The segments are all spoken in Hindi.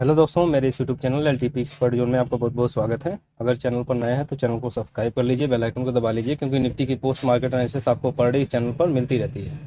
हेलो दोस्तों, मेरे इस YouTube channel LTP expert zone में आपका बहुत बहुत स्वागत है। अगर चैनल पर नए हैं तो चैनल को सब्सक्राइब कर लीजिए, बेल आइकन को दबा लीजिए, क्योंकि निफ्टी की पोस्ट मार्केट एनालिसिस आपको पर डे इस चैनल पर मिलती रहती है।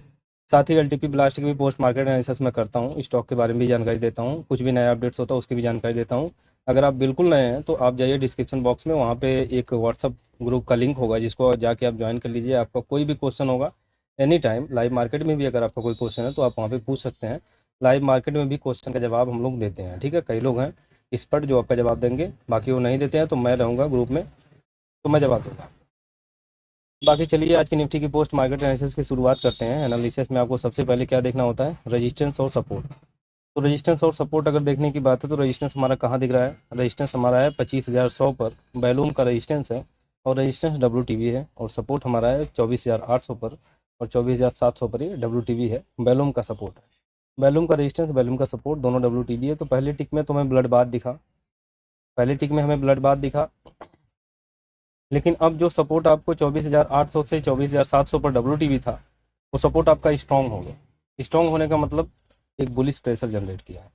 साथ ही एलटीपी ब्लास्ट की भी पोस्ट मार्केट एनालिसिस मैं करता हूँ, स्टॉक के बारे में भी जानकारी देता हूँ, कुछ भी नया अपडेट्स होता है उसकी भी जानकारी देता हूँ। अगर आप बिल्कुल नए हैं तो आप जाइए डिस्क्रिप्शन बॉक्स में, वहाँ पे एक व्हाट्सअप ग्रुप का लिंक होगा, जिसको जाके आप ज्वाइन कर लीजिए। आपका कोई भी क्वेश्चन होगा एनी टाइम, लाइव मार्केट में भी अगर आपका कोई क्वेश्चन है तो आप वहाँ पे पूछ सकते हैं। लाइव मार्केट में भी क्वेश्चन का जवाब हम लोग देते हैं, ठीक है। कई लोग हैं एक्सपर्ट जो आपका जवाब देंगे, बाकी वो नहीं देते हैं, तो मैं रहूँगा ग्रुप में, तो मैं जवाब दूंगा। बाकी चलिए आज की निफ्टी की पोस्ट मार्केट एनालिसिस की शुरुआत करते हैं। एनालिसिस में आपको सबसे पहले क्या देखना होता है, रेजिस्टेंस और सपोर्ट। तो रेजिस्टेंस और सपोर्ट अगर देखने की बात है तो रेजिस्टेंस हमारा कहाँ दिख रहा है, रेजिस्टेंस हमारा है 25,100 पर, बैलूम का रेजिस्टेंस है, और रेजिस्टेंस WTB है। और सपोर्ट हमारा है 24,800 पर, और 24,700 पर ये WTB है, बैलूम का सपोर्ट है। बैलूम का रेजिस्टेंस, बैलूम का सपोर्ट दोनों WTB है। तो पहले टिक में तुम्हें ब्लड बाथ दिखा, पहले टिक में हमें ब्लड बाथ दिखा, लेकिन अब जो सपोर्ट आपको 24,800 से 24,700 पर WTB था, वो सपोर्ट आपका स्ट्रॉन्ग हो गया। स्ट्रॉन्ग होने का मतलब एक बुलिश प्रेशर जनरेट किया है।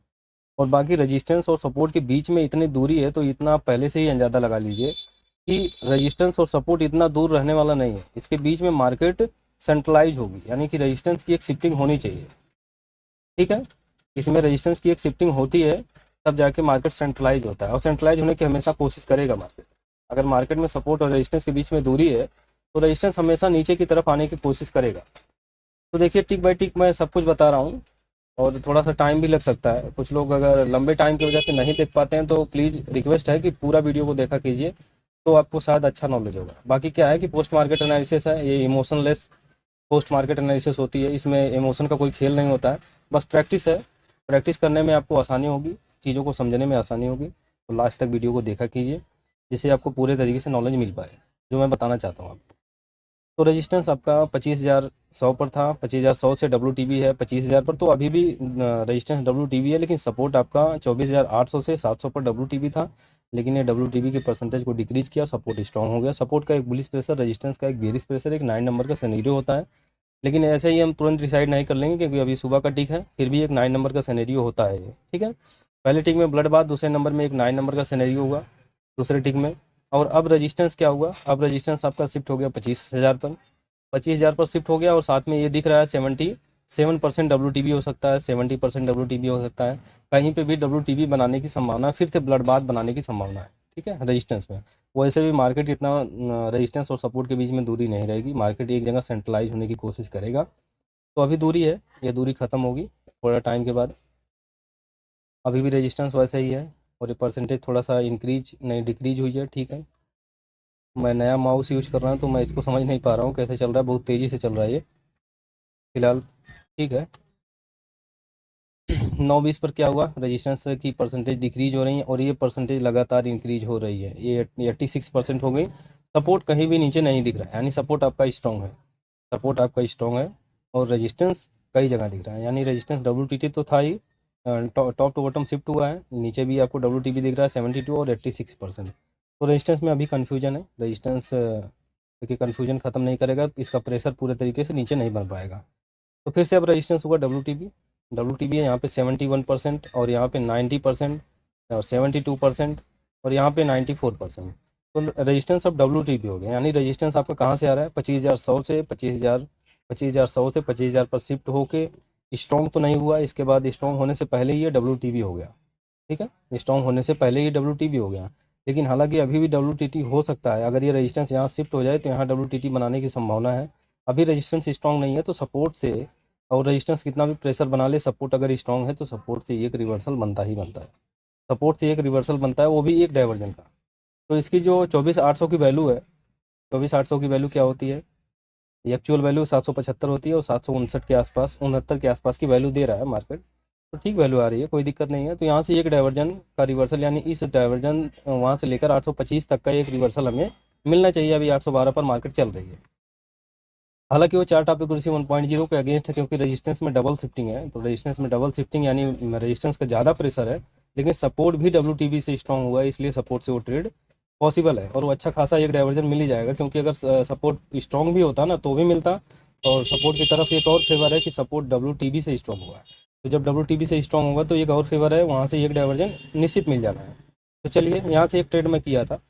और बाकी रेजिस्टेंस और सपोर्ट के बीच में इतनी दूरी है, तो इतना आप पहले से ही अंदाजा लगा लीजिए कि रेजिस्टेंस और सपोर्ट इतना दूर रहने वाला नहीं है। इसके बीच में मार्केट सेंट्रलाइज होगी, यानी कि रेजिस्टेंस की एक शिफ्टिंग होनी चाहिए, ठीक है। इसमें रेजिस्टेंस की एक शिफ्टिंग होती है, तब जाके मार्केट सेंट्रलाइज होता है, और सेंट्रलाइज होने की हमेशा कोशिश करेगा मार्केट। अगर मार्केट में सपोर्ट और रेजिस्टेंस के बीच में दूरी है तो रेजिस्टेंस हमेशा नीचे की तरफ आने की कोशिश करेगा। तो देखिए, टिक बाय टिक मैं सब कुछ बता रहा हूँ, और थोड़ा सा टाइम भी लग सकता है। कुछ लोग अगर लंबे टाइम की वजह से नहीं देख पाते हैं तो प्लीज़ रिक्वेस्ट है कि पूरा वीडियो को देखा कीजिए, तो आपको शायद अच्छा नॉलेज होगा। बाकी क्या है कि पोस्ट मार्केट एनालिसिस है, ये इमोशनलेस पोस्ट मार्केट एनालिसिस होती है, इसमें इमोशन का कोई खेल नहीं होता है, बस प्रैक्टिस है। प्रैक्टिस करने में आपको आसानी होगी, चीज़ों को समझने में आसानी होगी। तो लास्ट तक वीडियो को देखा कीजिए, जिससे आपको पूरे तरीके से नॉलेज मिल पाए जो मैं बताना चाहता हूँ आपको। तो रेजिस्टेंस आपका 25,100 पर था, 25,100 से WTB है 25,000 पर, तो अभी भी रेजिस्टेंस WTB है। लेकिन सपोर्ट आपका 24,800 से 700 पर WTB था, लेकिन ये WTB के परसेंटेज को डिक्रीज किया, सपोर्ट स्ट्रॉन्ग हो गया। सपोर्ट का एक बुलिश प्रेशर, रेजिस्टेंस का एक बेरिश प्रेशर, एक 9 नंबर का सिनेरियो होता है। लेकिन ऐसे ही हम तुरंत डिसाइड नहीं कर लेंगे, क्योंकि अभी सुबह का टिक है, फिर भी एक 9 नंबर का सिनेरियो होता है ये, ठीक है। पहले टिक में ब्लड बाथ, दूसरे नंबर में एक 9 नंबर का सिनेरियो हुआ दूसरे टिक में। और अब रेजिस्टेंस क्या हुआ, अब रेजिस्टेंस आपका शिफ्ट हो गया 25,000 पर, 25,000 पर शिफ्ट हो गया। और साथ में ये दिख रहा है 77% WTB हो सकता है, 70% WTB हो सकता है। कहीं पे भी WTB बनाने की संभावना है, फिर से ब्लड बाथ बनाने की संभावना है, ठीक है, रेजिस्टेंस में। वैसे भी मार्केट इतना रेजिस्टेंस और सपोर्ट के बीच में दूरी नहीं रहेगी, मार्केट एक जगह सेंट्रलाइज होने की कोशिश करेगा। तो अभी दूरी है, ये दूरी ख़त्म होगी थोड़ा टाइम के बाद। अभी भी रेजिस्टेंस वैसे ही है, और ये परसेंटेज थोड़ा सा इंक्रीज नहीं डिक्रीज हुई है, ठीक है। मैं नया माउस यूज कर रहा हूँ तो मैं इसको समझ नहीं पा रहा हूँ कैसे चल रहा है, बहुत तेज़ी से चल रहा है ये फिलहाल, ठीक है। 9-20 पर क्या हुआ, रेजिस्टेंस की परसेंटेज डिक्रीज हो रही है, और ये परसेंटेज लगातार इंक्रीज हो रही है, ये 86% हो गई। सपोर्ट कहीं भी नीचे नहीं दिख रहा है, यानी सपोर्ट आपका स्ट्रॉन्ग है, सपोर्ट आपका स्ट्रॉन्ग है। और रेजिस्टेंस कई जगह दिख रहा है, यानी रेजिस्टेंस WTT तो था ही, टॉप टू बॉटम शिफ्ट हुआ है, नीचे भी आपको WTB दिख रहा है 72 और 86%। तो रेजिस्टेंस में अभी कन्फ्यूजन है, रेजिस्टेंस देखिए कन्फ्यूजन ख़त्म नहीं करेगा, इसका प्रेशर पूरे तरीके से नीचे नहीं बन पाएगा। तो फिर से अब रेजिस्टेंस हुआ WTB है यहाँ पे 71%, और यहाँ पे 90%, और 72%, और यहाँ पे 94%। तो रेजिस्टेंस अब WTB हो गया, यानी रेजिस्टेंस आपका कहाँ से आ रहा है, 25,100 से 25,100 से 25,000 पर शिफ्ट होके स्ट्रॉन्ग तो नहीं हुआ, इसके बाद स्ट्रॉन्ग होने से पहले ही ये WTB हो गया, ठीक है। स्ट्रॉन्ग होने से पहले ही WTB हो गया। लेकिन हालांकि अभी भी WTT हो सकता है, अगर ये रेजिस्टेंस यहाँ शिफ्ट हो जाए तो यहाँ WTT बनाने की संभावना है। अभी रेजिस्टेंस स्ट्रॉन्ग नहीं है, तो सपोर्ट से, और रेजिस्टेंस कितना भी प्रेशर बना ले, सपोर्ट अगर स्ट्रॉन्ग है तो सपोर्ट से एक रिवर्सल बनता ही बनता है, सपोर्ट से एक रिवर्सल बनता है, वो भी एक डाइवर्जन का। तो इसकी जो 24,800 की वैल्यू है, 24,800 की वैल्यू क्या होती है, एक्चुअल वैल्यू 775 होती है, और 759 के आसपास, 69 के आसपास की वैल्यू दे रहा है मार्केट। तो ठीक वैल्यू आ रही है, कोई दिक्कत नहीं है। तो यहाँ से एक डाइवर्जन का रिवर्सल, यानी इस डाइवर्जन वहाँ से लेकर 825 तक का एक रिवर्सल हमें मिलना चाहिए। अभी 812 पर मार्केट चल रही है, हालांकि वो चार्ट आप कुर्सी 1.0 के अगेंस्ट है, क्योंकि रेजिस्टेंस में डबल शिफ्टिंग है। तो रेजिस्टेंस में डबल शिफ्टिंग यानी रेजिस्टेंस का ज़्यादा प्रेशर है, लेकिन सपोर्ट भी WTB से स्ट्रॉन्ग हुआ है, इसलिए सपोर्ट से वो ट्रेड पॉसिबल है, और वो अच्छा खासा एक डाइवर्जन मिल ही जाएगा। क्योंकि अगर सपोर्ट स्ट्रॉन्ग भी होता ना तो भी मिलता, और सपोर्ट की तरफ एक और फेवर है कि सपोर्ट WTB से स्ट्रॉन्ग हुआ है। तो जब WTB से स्ट्रांग होगा तो एक और फेवर है, वहाँ से एक डाइवर्जन निश्चित मिल जाना है। तो चलिए, यहाँ से एक ट्रेड मैं किया था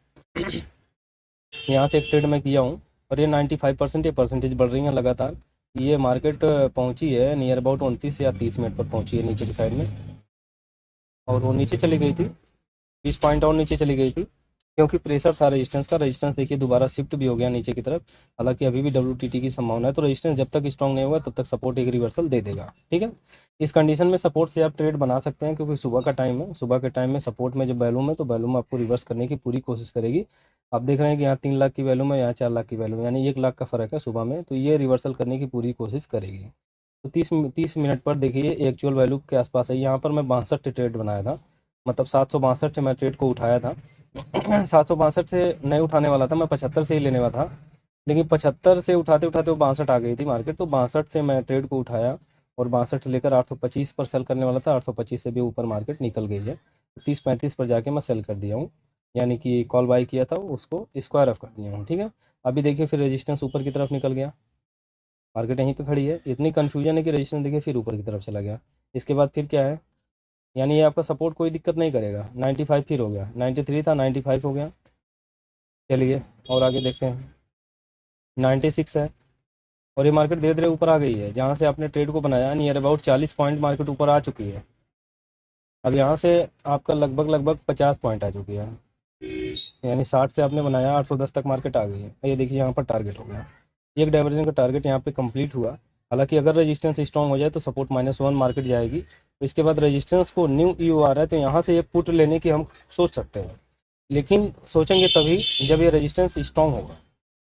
यहाँ से एक ट्रेड मैं किया हूँ, और ये 95% ये परसेंटेज बढ़ रही हैं लगातार। ये मार्केट पहुँची है नियर अबाउट 29 या 30 मिनट पर पहुँची है नीचे की साइड में, और वो नीचे चली गई थी, 20 पॉइंट और नीचे चली गई थी, क्योंकि प्रेशर था रेजिस्टेंस का। रेजिस्टेंस देखिए दोबारा शिफ्ट भी हो गया नीचे की तरफ, हालांकि अभी भी WTT की संभावना है। तो रेजिस्टेंस जब तक स्ट्रांग नहीं होगा तब तक सपोर्ट एक रिवर्सल दे देगा, ठीक है। इस कंडीशन में सपोर्ट से आप ट्रेड बना सकते हैं, क्योंकि सुबह का टाइम है, सुबह के टाइम में सपोर्ट में जब वैल्यूम है तो वैल्यूम आपको रिवर्स करने की पूरी कोशिश करेगी। आप देख रहे हैं कि यहाँ 3 लाख की वैल्यू में, यहाँ 4 लाख की वैल्यू में, यानी 1 लाख का फ़र्क है सुबह में, तो ये रिवर्सल करने की पूरी कोशिश करेगी। तो 30 मिनट पर देखिए एक्चुअल वैल्यू के आसपास है। यहाँ पर मैं 62 ट्रेड बनाया था, मतलब 762 से मैं ट्रेड को उठाया था। 762 से नहीं उठाने वाला था मैं, 75 से ही लेने वाला था, लेकिन 75 से उठाते उठाते वो 62 आ गई थी मार्केट, तो 62 से मैं ट्रेड को उठाया, और 62 से लेकर 825 पर सेल करने वाला था। 825 से भी ऊपर मार्केट निकल गई है, तो 30-35 पर जाके मैं सेल कर दिया हूँ, यानी कि कॉल बाई किया था उसको स्क्वायर ऑफ कर दिया हूँ, ठीक है। अभी देखिए फिर रेजिस्टेंस ऊपर की तरफ निकल गया, मार्केट यहीं पे खड़ी है, इतनी कन्फ्यूजन है कि रेजिस्टेंस देखिए फिर ऊपर की तरफ चला गया। इसके बाद फिर क्या है, यानी ये आपका सपोर्ट कोई दिक्कत नहीं करेगा। 95 फिर हो गया, 93 था 95 हो गया। चलिए और आगे देखते हैं, 96 है, और ये मार्केट धीरे धीरे ऊपर आ गई है। जहाँ से आपने ट्रेड को बनाया नियर अबाउट 40 पॉइंट मार्केट ऊपर आ चुकी है। अब यहाँ से आपका लगभग लगभग 50 पॉइंट आ चुकी है, यानी 60 से आपने बनाया, 810 तक मार्केट आ गई है। ये देखिए यहाँ पर टारगेट हो गया, एक डाइवर्जन का टारगेट यहाँ पे कंप्लीट हुआ। हालांकि अगर रेजिस्टेंस स्ट्रॉन्ग हो जाए तो सपोर्ट -1 मार्केट जाएगी, तो इसके बाद रेजिस्टेंस को न्यू यू आ रहा है, तो यहाँ से एक पुट लेने की हम सोच सकते हैं, लेकिन सोचेंगे तभी जब ये रेजिस्टेंस स्ट्रॉन्ग होगा।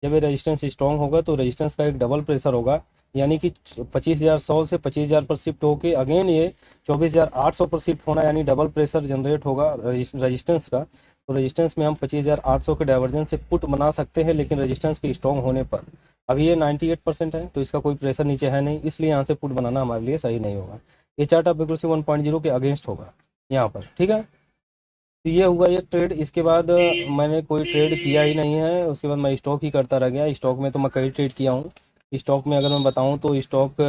जब ये रेजिस्टेंस स्ट्रॉन्ग होगा तो रेजिस्टेंस का एक डबल प्रेशर होगा, यानी कि 25,100 से 25,000 पर शिफ्ट होके अगेन ये 24,800 पर शिफ्ट होना, यानी डबल प्रेशर जनरेट होगा रेजिस्टेंस का। तो रेजिस्टेंस में हम 25,800 के डाइवर्जन से पुट बना सकते हैं, लेकिन रेजिस्टेंस के स्ट्रॉन्ग होने पर अभी ये 98% है, तो इसका कोई प्रेशर नीचे है नहीं, इसलिए यहाँ से पुट बनाना हमारे लिए सही नहीं होगा। ये चार्ट आप बिल्कुल से 1.0 के अगेंस्ट होगा यहाँ पर, ठीक है। तो ये हुआ ये ट्रेड। इसके बाद मैंने कोई ट्रेड किया ही नहीं है, उसके बाद मैं स्टॉक ही करता रह गया। स्टॉक में तो मैं कई ट्रेड किया हूँ। स्टॉक में अगर मैं बताऊँ तो स्टॉक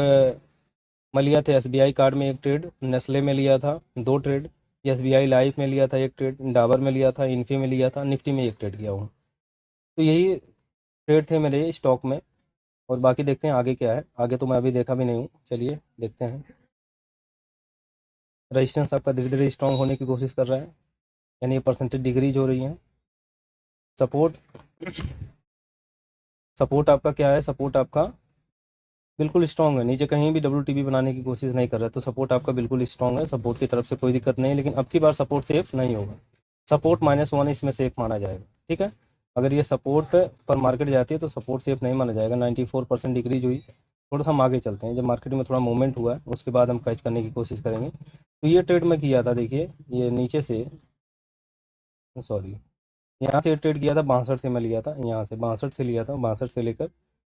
मैं लिया था SBI कार्ड में एक ट्रेड, नेस्ले में लिया था 2 ट्रेड, SBI लाइफ में लिया था एक ट्रेड, डाबर में लिया था, इन्फी में लिया था, निफ्टी में एक ट्रेड किया हूँ। तो यही ट्रेड थे मेरे स्टॉक में, और बाकी देखते हैं आगे क्या है। आगे तो मैं अभी देखा भी नहीं हूँ, चलिए देखते हैं। रजिस्टेंस आपका धीरे धीरे स्ट्रॉन्ग होने की कोशिश कर रहा है, यानी ये परसेंटेज डिक्रीज हो रही है। सपोर्ट सपोर्ट आपका क्या है, सपोर्ट आपका बिल्कुल स्ट्रॉन्ग है, नीचे कहीं भी WTB बनाने की कोशिश नहीं कर रहा है, तो सपोर्ट आपका बिल्कुल स्ट्रॉन्ग है, सपोर्ट की तरफ से कोई दिक्कत नहीं है। लेकिन अब की बार सपोर्ट सेफ नहीं होगा, सपोर्ट -1 इसमें सेफ माना जाएगा, ठीक है। अगर ये सपोर्ट पर मार्केट जाती है तो सपोर्ट सेफ नहीं माना जाएगा। 94% डिक्रीज हुई। थोड़ा सा हम आगे चलते हैं, जब मार्केट में थोड़ा मूवमेंट हुआ है उसके बाद हम कैच करने की कोशिश करेंगे। तो ये ट्रेड में किया था, देखिए ये नीचे से, सॉरी, यहाँ से ट्रेड किया था 62 से मैं लिया था, यहाँ से 62 से लिया था, 62 से लेकर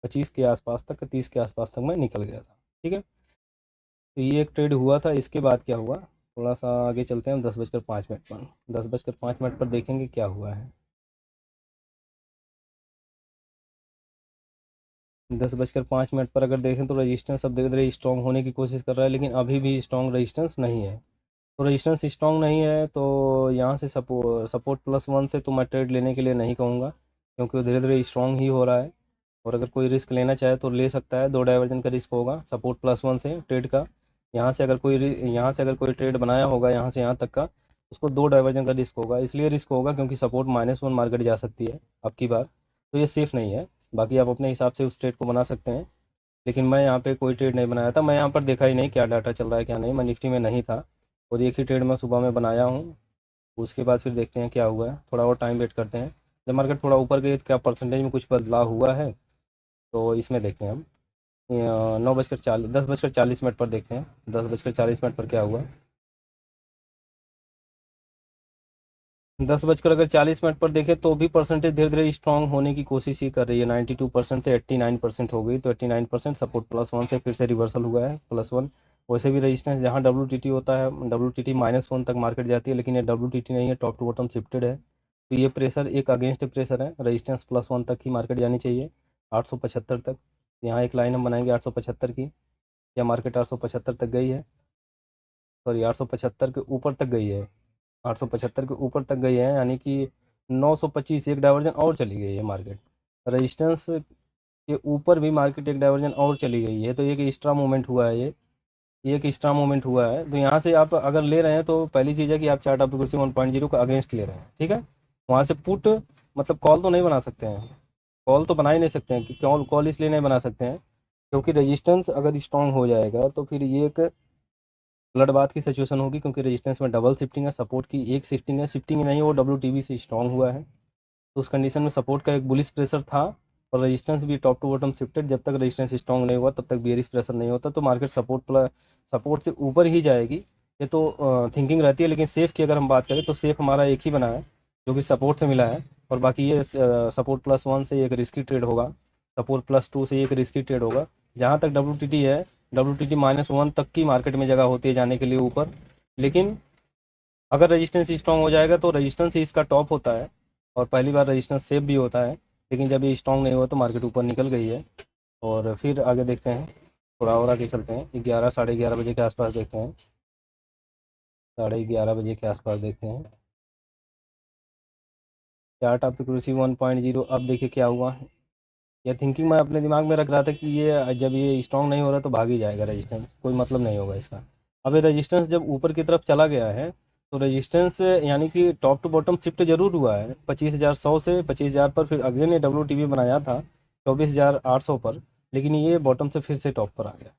25 के आसपास तक, 30 के आसपास तक मैं निकल गया था, ठीक है। तो ये एक ट्रेड हुआ था। इसके बाद क्या हुआ, थोड़ा सा आगे चलते हैं हम 10:05 पर। 10:05 पर देखेंगे क्या हुआ है। 10:05 पर अगर देखें तो रजिस्टेंस अब धीरे धीरे स्ट्रॉन्ग होने की कोशिश कर रहा है, लेकिन अभी भी स्ट्रॉन्ग रजिस्टेंस नहीं है। तो रेजिस्टेंस स्ट्रॉन्ग नहीं है, तो यहाँ से सपोर्ट +1 से तो मैं ट्रेड लेने के लिए नहीं कहूँगा, क्योंकि वो धीरे धीरे स्ट्रॉन्ग ही हो रहा है। और अगर कोई रिस्क लेना चाहे तो ले सकता है, 2 डाइवर्जन का रिस्क होगा सपोर्ट +1 से ट्रेड का। यहाँ से अगर कोई ट्रेड बनाया होगा यहाँ से यहाँ तक का, उसको 2 डाइवर्जन का रिस्क होगा। इसलिए रिस्क होगा क्योंकि सपोर्ट -1 मार्केट जा सकती है अब की बार, तो ये सेफ़ नहीं है। बाकी आप अपने हिसाब से उस ट्रेड को बना सकते हैं, लेकिन मैं यहाँ पे कोई ट्रेड नहीं बनाया था। मैं यहाँ पर देखा ही नहीं क्या डाटा चल रहा है क्या नहीं, मैं निफ्टी में नहीं था, और एक ही ट्रेड मैं सुबह में बनाया हूँ। उसके बाद फिर देखते हैं क्या हुआ है, थोड़ा और टाइम वेट करते हैं। जब मार्केट थोड़ा ऊपर गई तो क्या परसेंटेज में कुछ बदलाव हुआ है, तो इसमें देखते हैं हम। 10:40 मिनट पर देखते हैं, 10:40 मिनट पर क्या हुआ। 10:40 मिनट पर देखें तो भी परसेंटेज धीरे धीरे स्ट्रांग होने की कोशिश ही कर रही है। 92% से 89% हो गई, तो 89% सपोर्ट +1 से फिर से रिवर्सल हुआ है +1। वैसे भी रेजिस्टेंस जहाँ WTT होता है, WTT -1 तक मार्केट जाती है, लेकिन ये WTT नहीं है, टॉप टू बॉटम शिफ्टेड है। तो ये प्रेशर एक अगेंस्ट प्रेशर है, रेजिस्टेंस +1 तक ही मार्केट जानी चाहिए, 875 तक। यहाँ एक लाइन हम बनाएंगे 875 की, या मार्केट 875 तक गई है। सॉरी 875 के ऊपर तक गई है, 875 के ऊपर तक गई है, यानी कि 925 एक डाइवर्जन और चली गई है मार्केट। रेजिस्टेंस के ऊपर भी मार्केट एक डाइवर्जन और चली गई है, तो एक एक्स्ट्रा मूवमेंट हुआ है, ये एक एक्स्ट्रा मूवमेंट हुआ है। तो यहाँ से आप अगर ले रहे हैं तो पहली चीज़ है कि आप चार्ट ऑफ एक्यूरेसी 1.0 का अगेंस्ट ले रहे हैं, ठीक है। वहाँ से पुट मतलब कॉल तो नहीं बना सकते हैं, कॉल तो बना ही नहीं सकते हैं कि कॉल कॉल इसलिए नहीं बना सकते हैं क्योंकि रेजिस्टेंस अगर स्ट्रॉन्ग हो जाएगा तो फिर ये एक ब्लडबाथ की सिचुएशन होगी, क्योंकि रेजिस्टेंस में डबल शिफ्टिंग है, सपोर्ट की एक शिफ्टिंग है, शिफ्टिंग नहीं, वो डब्ल्यू से स्ट्रॉन्ग हुआ है। तो उस कंडीशन में सपोर्ट का एक बुलिश प्रेशर था और रेजिस्टेंस भी टॉप टू बॉटम शिफ्टेड। जब तक रेजिस्टेंस स्ट्रॉन्ग नहीं हुआ तब तक बेयरिश प्रेशर नहीं होता, तो मार्केट सपोर्ट से ऊपर ही जाएगी, ये तो थिंकिंग रहती है। लेकिन सेफ की अगर हम बात करें तो सेफ हमारा एक ही बना है जो कि सपोर्ट से मिला है, और बाकी ये सपोर्ट +1 से एक रिस्की ट्रेड होगा, सपोर्ट +2 से एक रिस्की ट्रेड होगा। जहाँ तक डब्ल्यू है, डब्ल्यू -1 तक की मार्केट में जगह होती है जाने के लिए ऊपर, लेकिन अगर रेजिस्टेंस स्ट्रॉन्ग हो जाएगा तो रेजिस्टेंस ही इसका टॉप होता है और पहली बार रेजिस्टेंस सेफ भी होता है। लेकिन जब ये स्ट्रॉन्ग नहीं हुआ तो मार्केट ऊपर निकल गई है। और फिर आगे देखते हैं, थोड़ा और आगे चलते हैं, 11 साढ़े 11 बजे के आसपास देखते हैं, साढ़े 11 बजे के आसपास देखते हैं चार्ट ऑफ एक्यूरेसी 1.0। अब देखिए क्या हुआ। यह थिंकिंग मैं अपने दिमाग में रख रहा था कि ये जब ये स्ट्रॉन्ग नहीं हो रहा तो भाग ही जाएगा रेजिस्टेंस, कोई मतलब नहीं होगा इसका। अब ये रेजिस्टेंस जब ऊपर की तरफ चला गया है तो रेजिस्टेंस यानी कि टॉप टू बॉटम शिफ्ट जरूर हुआ है 25,100 से 25,000 पर, फिर अगेन ये डब्ल्यू बनाया था 24,800 पर, लेकिन ये बॉटम से फिर से टॉप पर आ गया।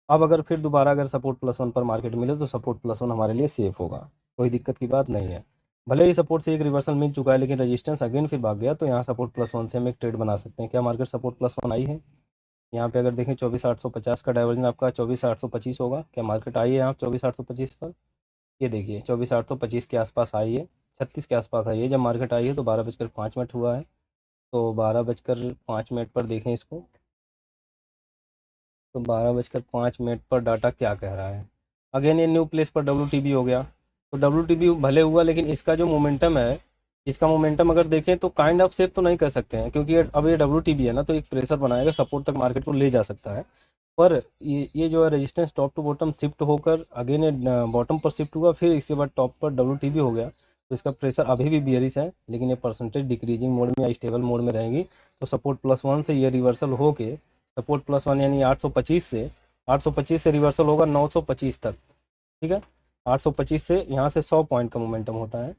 अब अगर फिर दोबारा अगर सपोर्ट +1 पर मार्केट मिले तो सपोर्ट +1 हमारे लिए सेफ होगा, कोई दिक्कत की बात नहीं है। भले ही सपोर्ट से एक रिवर्सल मिल चुका है लेकिन रेजिस्टेंस अगेन फिर भाग गया, तो यहाँ सपोर्ट +1 से हम एक ट्रेड बना सकते हैं। क्या मार्केट सपोर्ट +1 आई है? यहाँ पे अगर देखें 24,850 का डाइवर्जन आपका 24,825 होगा। क्या मार्केट आई है यहाँ 24,825 पर? ये देखिए 24,825 के आसपास आई है, 36 के आसपास आई है। जब मार्केट आई है तो 12:05 हुआ है, तो 12:05 पर देखें इसको, तो 12:05 पर डाटा क्या कह रहा है। अगेन ये न्यू प्लेस पर डब्ल्यू हो गया, तो डब्ल्यू भले हुआ लेकिन इसका जो मोमेंटम है, इसका मोमेंटम अगर देखें तो काइंड ऑफ सेफ तो नहीं कह सकते हैं, क्योंकि अब ये डब्ल्यू है ना, तो एक प्रेशर बनाएगा, सपोर्ट तक मार्केट को ले जा सकता है। पर ये जो है resistance top to bottom shift होकर अगेन ये बॉटम पर शिफ्ट हुआ, फिर इसके बाद टॉप पर डब्ल्यू हो गया, तो इसका प्रेशर अभी भी बियरिश है, लेकिन ये परसेंटेज डिक्रीजिंग मोड में या स्टेबल मोड में रहेगी। तो सपोर्ट +1 से ये रिवर्सल होके सपोर्ट +1 यानी 825 से रिवर्सल होगा 925 तक, ठीक है। 825 से यहाँ से 100 पॉइंट का मोमेंटम होता है,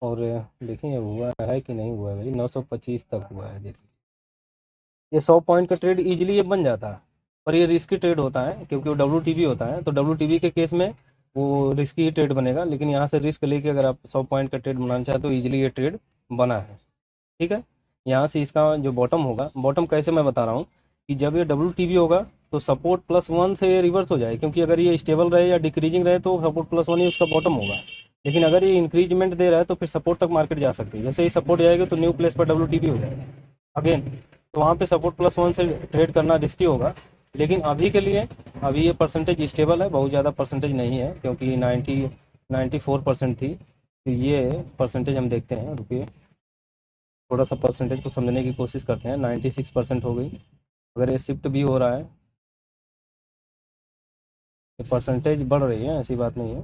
और देखें ये हुआ है कि नहीं हुआ है भाई, 925 तक हुआ है। देखिए ये 100 पॉइंट का ट्रेड इजीली ये बन जाता है, पर ये रिस्की ट्रेड होता है क्योंकि वो डब्ल्यू होता है, तो डब्ल्यू के केस में वो रिस्की ही ट्रेड बनेगा। लेकिन यहाँ से रिस्क लेके अगर आप 100 पॉइंट का ट्रेड बनाना चाहते हो तो ईजिली ये ट्रेड बना है, ठीक है। यहाँ से इसका जो बॉटम होगा, बॉटम कैसे मैं बता रहा हूँ कि जब ये डब्ल्यू होगा तो सपोर्ट +1 से ये रिवर्स हो जाए, क्योंकि अगर ये स्टेबल रहे या डिक्रीजिंग रहे तो सपोर्ट +1 ही उसका बॉटम होगा। लेकिन अगर ये इंक्रीजमेंट दे रहा है तो फिर सपोर्ट तक मार्केट जा सकती है। जैसे ही सपोर्ट जाएगा तो न्यू प्लेस पर डब्ल्यू हो जाएगा अगेन, तो वहाँ पे सपोर्ट +1 से ट्रेड करना रिस्की होगा। लेकिन अभी के लिए अभी ये परसेंटेज स्टेबल है, बहुत ज़्यादा परसेंटेज नहीं है, क्योंकि 94% थी। तो ये परसेंटेज हम देखते हैं, रुकिए थोड़ा सा परसेंटेज को समझने की कोशिश करते हैं। 96% हो गई, अगर ये शिफ्ट भी हो रहा है, ये परसेंटेज बढ़ रही है, ऐसी बात नहीं है।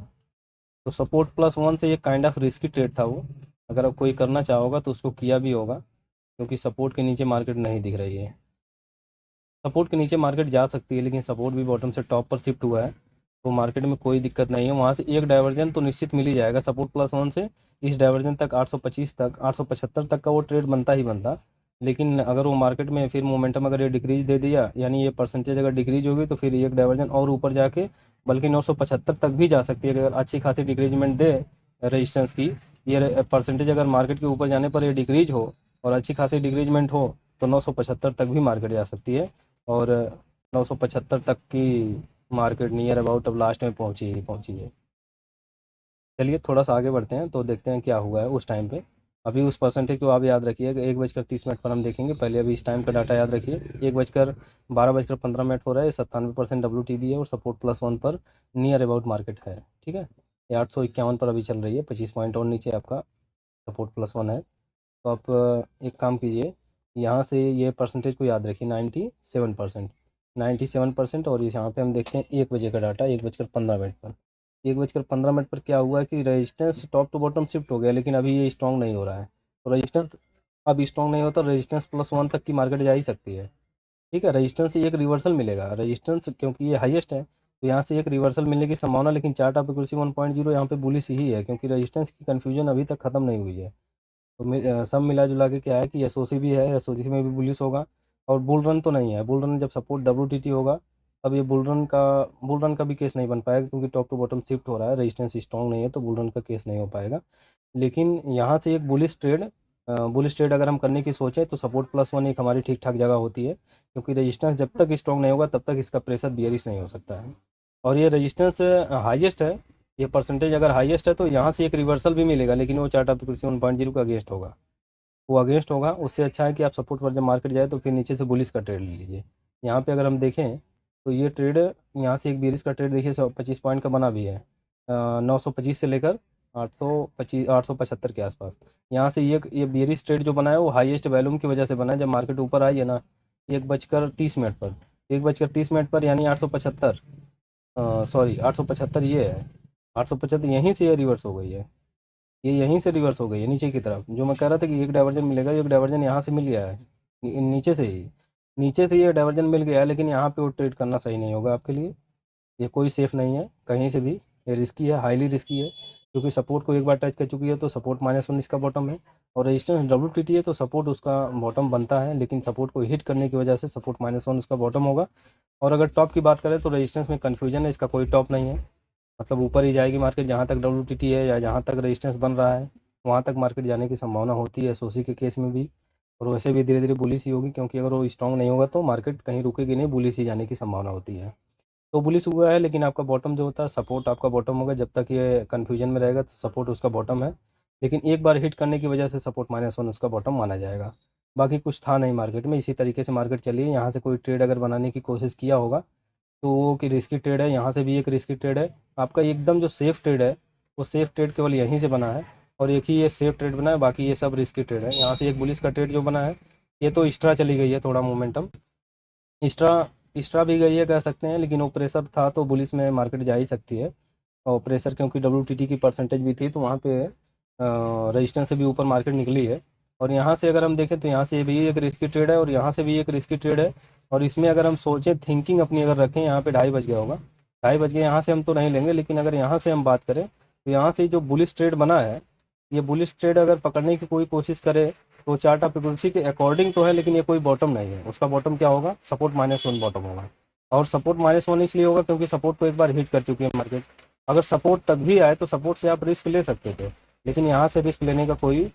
तो सपोर्ट +1 से ये काइंड ऑफ रिस्की ट्रेड था वो, अगर अब कोई करना चाहोगा तो उसको किया भी होगा, क्योंकि सपोर्ट के नीचे मार्केट नहीं दिख रही है। सपोर्ट के नीचे मार्केट जा सकती है, लेकिन सपोर्ट भी बॉटम से टॉप पर शिफ्ट हुआ है, तो मार्केट में कोई दिक्कत नहीं है। वहाँ से एक डाइवर्जन तो निश्चित मिल ही जाएगा सपोर्ट +1 से इस डाइवर्जन तक, 825 तक, 875 तक का वो ट्रेड बनता ही बनता। लेकिन अगर वो मार्केट में फिर मोमेंटम अगर ये डिक्रीज दे दिया, यानी ये परसेंटेज अगर डिक्रीज होगी तो फिर एक डाइवर्जन और ऊपर जाके बल्कि 975 तक भी जा सकती है, अगर अच्छी खासी डिक्रीजमेंट दे रेजिस्टेंस की। ये परसेंटेज अगर मार्केट के ऊपर जाने पर ये डिक्रीज हो और अच्छी खासी डिक्रीजमेंट हो तो 975 तक भी मार्केट जा सकती है, और 975 तक की मार्केट नियर अबाउट अब लास्ट में पहुंची है। चलिए थोड़ा सा आगे बढ़ते हैं तो देखते हैं क्या हुआ है उस टाइम पे। अभी उस परसेंटेज को आप याद रखिए, 1:30 पर हम देखेंगे। पहले अभी इस टाइम का डाटा याद रखिए, 12:15 हो रहा है, 97% डब्ल्यू है और सपोर्ट +1 पर नियर अबाउट मार्केट है, ठीक है। ये 851 पर अभी चल रही है, 25 पॉइंट और नीचे आपका सपोर्ट +1 है। तो आप एक काम कीजिए, यहाँ से ये परसेंटेज को याद रखिए, 97%, 97%। और यहाँ पे हम देखते हैं 1 बजे का डाटा, 1:15 पर 1:15 पर क्या हुआ है कि resistance top to bottom shift हो गया, लेकिन अभी ये स्ट्रॉन्ग नहीं हो रहा है। तो रेजिस्टेंस अब स्ट्रॉन्ग नहीं होता, रेजिस्टेंस +1 तक की मार्केट जा ही सकती है। ठीक है, रेजिस्टेंस से एक रिवर्सल मिलेगा, रेजिस्टेंस क्योंकि ये हाईएस्ट है तो यहाँ से एक रिवर्सल मिलने की संभावना, लेकिन चार्ट ऑफ एक्यूरेसी 1.0 यहाँ पे बुलिश ही है, क्योंकि रेजिस्टेंस की कन्फ्यूजन अभी तक खत्म नहीं हुई है। तो सब मिला जुला के क्या है कि एसओसी भी है, एसओसी में भी बुलिश होगा। और बुल रन तो नहीं है, बुल रन जब सपोर्ट डब्ल्यूटीटी होगा तब ये बुल रन का भी केस नहीं बन पाएगा, क्योंकि टॉप टू बॉटम शिफ्ट हो रहा है, रेजिस्टेंस स्ट्रॉन्ग नहीं है, तो बुल रन का केस नहीं हो पाएगा। लेकिन यहाँ से एक बुलिश ट्रेड अगर हम करने की सोचें तो सपोर्ट +1 एक हमारी ठीक ठाक जगह होती है, क्योंकि रेजिस्टेंस जब तक स्ट्रॉन्ग नहीं होगा तब तक इसका प्रेशर बियरिश नहीं हो सकता है। और ये रेजिस्टेंस हाईएस्ट है, ये परसेंटेज अगर हाईएस्ट है तो यहाँ से एक रिवर्सल भी मिलेगा, लेकिन वो चार्ट ऑफ एक्यूरेसी 1.0 का अगेंस्ट होगा, वो अगेंस्ट होगा। उससे अच्छा है कि आप सपोर्ट पर जब मार्केट जाए तो फिर नीचे से बुलिश का ट्रेड ले लीजिए। यहाँ पे अगर हम देखें तो ये ट्रेड यहाँ से एक बेरिश का ट्रेड देखिए 125 पॉइंट का बना भी है, 925 से लेकर 875 के आसपास। यहाँ से ये बेरिश ट्रेड जो बना है वो हाईएस्ट वैल्यूम की वजह से बना है, जब मार्केट ऊपर आई है ना 1:30 पर, 1:30 पर यानी 875, सॉरी 875 ये है, 875 यहीं से ये रिवर्स हो गई है, ये यहीं से रिवर्स हो गई है नीचे की तरफ। जो मैं कह रहा था कि एक डाइवर्जन मिलेगा, एक डाइवर्जन यहाँ से मिल गया है, नीचे से ये डाइवर्जन मिल गया है, लेकिन यहाँ पे वो ट्रेड करना सही नहीं होगा आपके लिए। ये कोई सेफ़ नहीं है कहीं से भी, ये रिस्की है, हाईली रिस्की है, क्योंकि सपोर्ट को एक बार टच कर चुकी है तो सपोर्ट -1 इसका बॉटम है, और रेजिस्टेंस डब्ल्यूटीटी है तो सपोर्ट उसका बॉटम बनता है, लेकिन सपोर्ट को हिट करने की वजह से सपोर्ट -1 उसका बॉटम होगा। और अगर टॉप की बात करें तो रेजिस्टेंस में कन्फ्यूजन है, इसका कोई टॉप नहीं है, मतलब ऊपर ही जाएगी मार्केट, जहाँ तक डब्ल्यूटीटी है या जहाँ तक रेजिस्टेंस बन रहा है वहाँ तक मार्केट जाने की संभावना होती है एसओसी के केस में भी। और वैसे भी धीरे धीरे बुलिश ही होगी, क्योंकि अगर वो स्ट्रॉन्ग नहीं होगा तो मार्केट कहीं रुकेगी नहीं, बुलिश ही जाने की संभावना होती है। तो बुलिश हुआ है, लेकिन आपका बॉटम जो होता है सपोर्ट आपका बॉटम होगा, जब तक ये कन्फ्यूजन में रहेगा तो सपोर्ट उसका बॉटम है, लेकिन एक बार हिट करने की वजह से सपोर्ट -1 उसका बॉटम माना जाएगा। बाकी कुछ था नहीं मार्केट में, इसी तरीके से मार्केट चली है। यहाँ से कोई ट्रेड अगर बनाने की कोशिश किया होगा तो वो कि रिस्की ट्रेड है, यहाँ से भी एक रिस्की ट्रेड है। आपका एकदम जो सेफ ट्रेड है वो सेफ ट्रेड केवल यहीं से बना है, और एक ही ये सेफ ट्रेड बना है, बाकी ये सब रिस्की ट्रेड है। यहाँ से एक बुलिश का ट्रेड जो बना है ये तो एक्स्ट्रा चली गई है, थोड़ा मोमेंटम एक्स्ट्रा एक्स्ट्रा भी गई है कह सकते हैं, लेकिन वो प्रेशर था तो बुलिश में मार्केट जा ही सकती है। और प्रेशर क्योंकि डब्ल्यूटीटी की परसेंटेज भी थी तो वहाँ पे रजिस्टेंस से भी ऊपर मार्केट निकली है। और यहाँ से अगर हम देखें तो यहाँ से भी एक रिस्की ट्रेड है और यहाँ से भी एक रिस्की ट्रेड है। और इसमें अगर हम सोचें थिंकिंग अपनी अगर रखें, यहाँ पे 2:30 बज गया होगा, 2:30 बज गए, यहाँ से हम तो नहीं लेंगे, लेकिन अगर यहाँ से हम बात करें तो यहाँ से जो बुलिश ट्रेड बना है, ये बुलिश ट्रेड अगर पकड़ने की कोई कोशिश करे तो चार्ट ऑफ फ्रीक्वेंसी के अकॉर्डिंग तो है, लेकिन ये कोई बॉटम नहीं है, उसका बॉटम क्या होगा, सपोर्ट -1 बॉटम होगा। और सपोर्ट -1 इसलिए होगा क्योंकि सपोर्ट को एक बार हिट कर चुकी है मार्केट। अगर सपोर्ट तक भी आए तो सपोर्ट से आप रिस्क ले सकते थे, लेकिन यहाँ से रिस्क लेने का कोई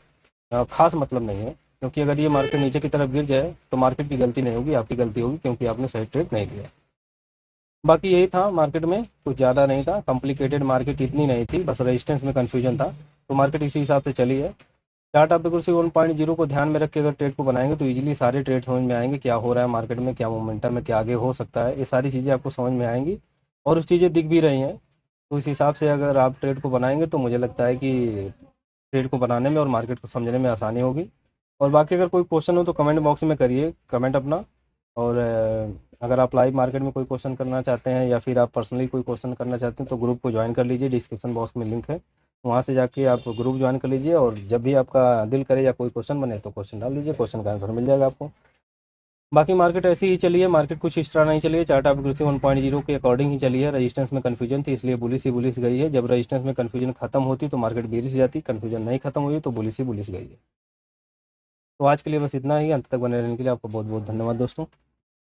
खास मतलब नहीं है, क्योंकि अगर ये मार्केट नीचे की तरफ गिर जाए तो मार्केट की गलती नहीं होगी, आपकी गलती होगी, क्योंकि आपने सही ट्रेड नहीं लिया। बाकी यही था मार्केट में, कुछ ज़्यादा नहीं था, कॉम्प्लिकेटेड मार्केट इतनी नहीं थी, बस रेजिस्टेंस में कन्फ्यूजन था, तो मार्केट इसी हिसाब से चली है। चार्ट ऑफ एक्यूरेसी 1.0 को ध्यान में रख के अगर ट्रेड को बनाएंगे तो इजीली सारे ट्रेड समझ में आएंगे, क्या हो रहा है मार्केट में, क्या मोमेंटम है, क्या आगे हो सकता है, ये सारी चीज़ें आपको समझ में आएंगी और उस चीज़ें दिख भी रही हैं। तो इस हिसाब से अगर आप ट्रेड को बनाएंगे तो मुझे लगता है कि ट्रेड को बनाने में और मार्केट को समझने में आसानी होगी। और बाकी अगर कोई क्वेश्चन हो तो कमेंट बॉक्स में करिए कमेंट अपना। और अगर आप लाइव मार्केट में कोई क्वेश्चन करना चाहते हैं या फिर आप पर्सनली कोई क्वेश्चन करना चाहते हैं तो ग्रुप को ज्वाइन कर लीजिए, डिस्क्रिप्शन बॉक्स में लिंक है, वहाँ से जाके आप ग्रुप ज्वाइन कर लीजिए, और जब भी आपका दिल करे या कोई क्वेश्चन बने तो क्वेश्चन डाल दीजिए, क्वेश्चन का आंसर मिल जाएगा आपको। बाकी मार्केट ऐसी ही चली है, मार्केट कुछ इस तरह नहीं चली है, चार्ट ऑफ एक्यूरेसी 1.0 के अकॉर्डिंग ही चली है। रेजिस्टेंस में कन्फ्यूजन थी इसलिए बुलिश ही बुलिश गई है, जब रेजिस्टेंस में कन्फ्यूजन खत्म होती तो मार्केट बेरिश जाती, कन्फ्यूजन नहीं खत्म हुई तो बुलिश ही बुलिश गई है। तो आज के लिए बस इतना ही, अंत तक बने रहने के लिए आपको बहुत बहुत धन्यवाद दोस्तों।